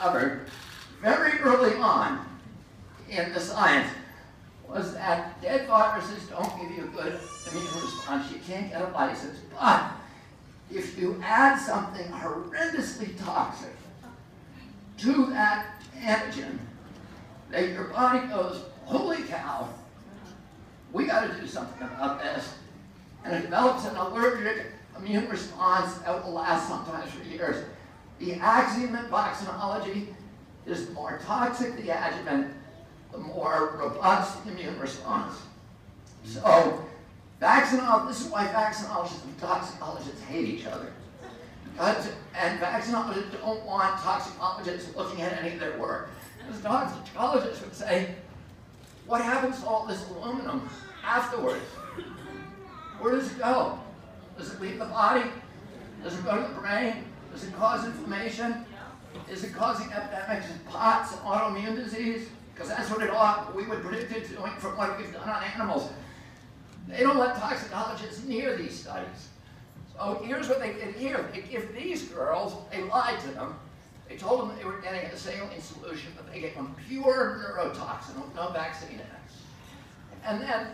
discovered very early on in the science was that dead viruses don't give you a good immune response. You can't get a lysis. But if you add something horrendously toxic to that antigen, that your body goes, holy cow, we got to do something about this. And it develops an allergic immune response that will last sometimes for years. The axiom in vaccinology is the more toxic the adjuvant, the more robust the immune response. So, this is why vaccinologists and toxicologists hate each other. And vaccinologists don't want toxicologists looking at any of their work. Because toxicologists would say, what happens to all this aluminum afterwards? Where does it go? Does it leave the body? Does it go to the brain? Does it cause inflammation? Is it causing epidemics of POTS and autoimmune disease? Because that's what we would predict it doing from what we've done on animals. They don't let toxicologists near these studies. So here's what they did here. They give these girls, they lied to them. They told them they were getting a saline solution, but they gave them pure neurotoxin with no vaccine in it. And then,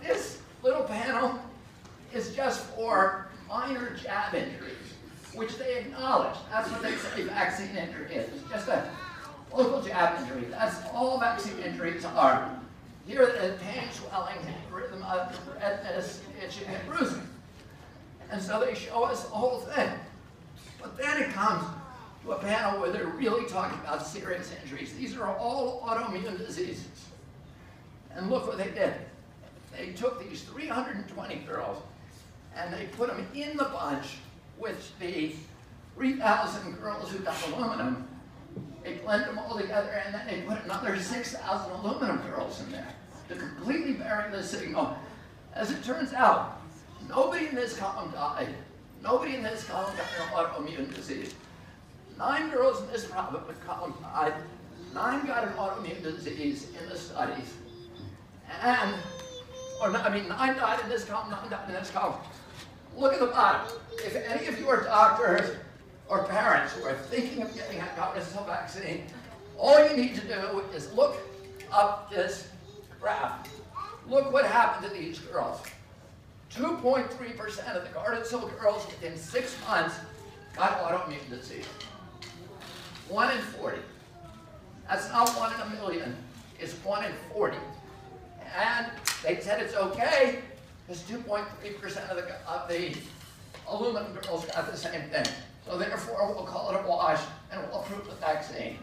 this little panel is just for minor jab injuries, which they acknowledge. That's what they say vaccine injury is. It's just a local jab injury. That's all vaccine injuries are. Here the pain, swelling, rhythm of redness, itching, and bruising. And so they show us the whole thing. But then it comes to a panel where they're really talking about serious injuries. These are all autoimmune diseases. And look what they did. They took these 320 girls and they put them in the bunch with the 3,000 girls who got aluminum. They blended them all together and then they put another 6,000 aluminum girls in there to completely bury the signal. As it turns out, nobody in this column died. Nobody in this column got an autoimmune disease. 9 girls in this column died. 9 got an autoimmune disease in the studies. And, 9 died in this column, 9 died in this column. Look at the bottom. If any of you are doctors or parents who are thinking of getting a Gardasil vaccine, all you need to do is look up this graph. Look what happened to these girls. 2.3% of the Gardasil girls within 6 months got autoimmune disease. 1 in 40. That's not 1 in a million. It's 1 in 40. And they said it's okay because 2.3% of the aluminum girls got the same thing. So therefore, we'll call it a wash and we'll approve the vaccine.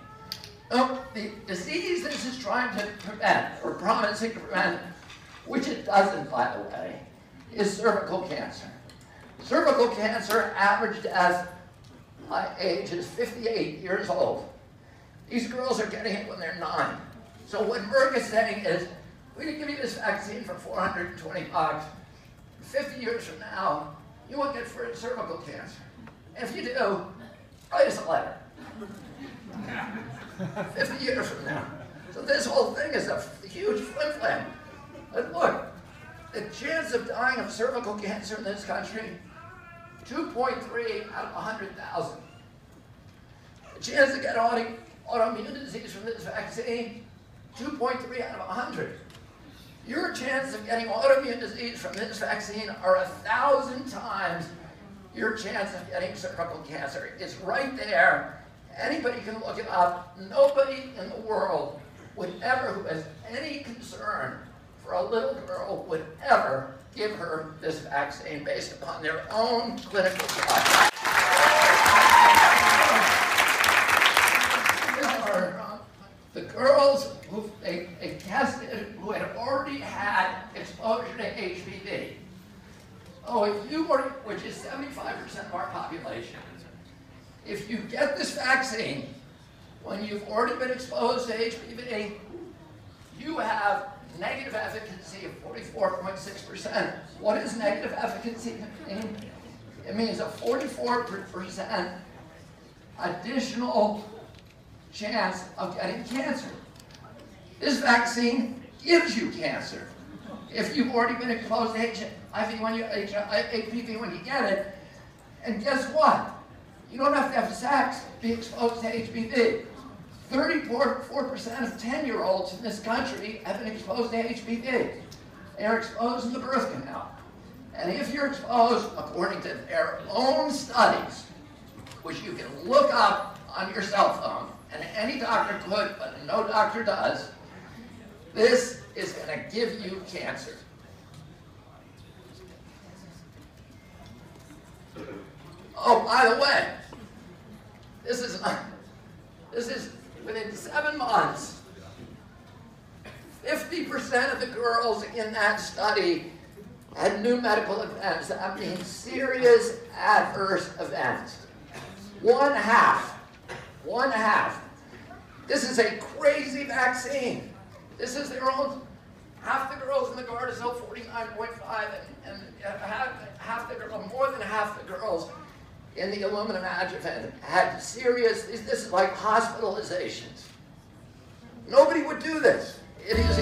Now, the disease this is trying to prevent, or promising to prevent, which it doesn't, by the way, is cervical cancer. Cervical cancer average death age is 58 years old. These girls are getting it when they're 9. So what Merck is saying is, we can give you this vaccine for $420. 50 years from now, you won't get cervical cancer. And if you do, write us a letter. 50 years from now. So this whole thing is a huge flim flam. But look, the chance of dying of cervical cancer in this country, 2.3 out of 100,000. The chance to get autoimmune disease from this vaccine, 2.3 out of 100. Your chance of getting autoimmune disease from this vaccine are 1,000 times your chance of getting cervical cancer. It's right there. Anybody can look it up. Nobody in the world would ever, who has any concern for a little girl, would ever give her this vaccine based upon their own clinical trial. The girls who they tested who had already had exposure to HPV. Oh, if you were, which is 75% of our population, if you get this vaccine when you've already been exposed to HPV, you have negative efficacy of 44.6%. What does negative efficacy mean? It means a 44% additional chance of getting cancer. This vaccine gives you cancer if you've already been exposed to HPV when you get it. And guess what? You don't have to have sex to be exposed to HPV. 34% of 10-year-olds in this country have been exposed to HPV. They are exposed in the birth canal. And if you're exposed, according to their own studies, which you can look up on your cell phone, and any doctor could, but no doctor does, this is going to give you cancer. Oh, by the way, this is within 7 months, 50% of the girls in that study had new medical events. That means serious adverse events. 1/2. This is a crazy vaccine. This is their own. Half the girls in the Gardasil, 49.5, and more than half the girls in the aluminum adjuvant had serious, this is like hospitalizations. Nobody would do this. It's crazy.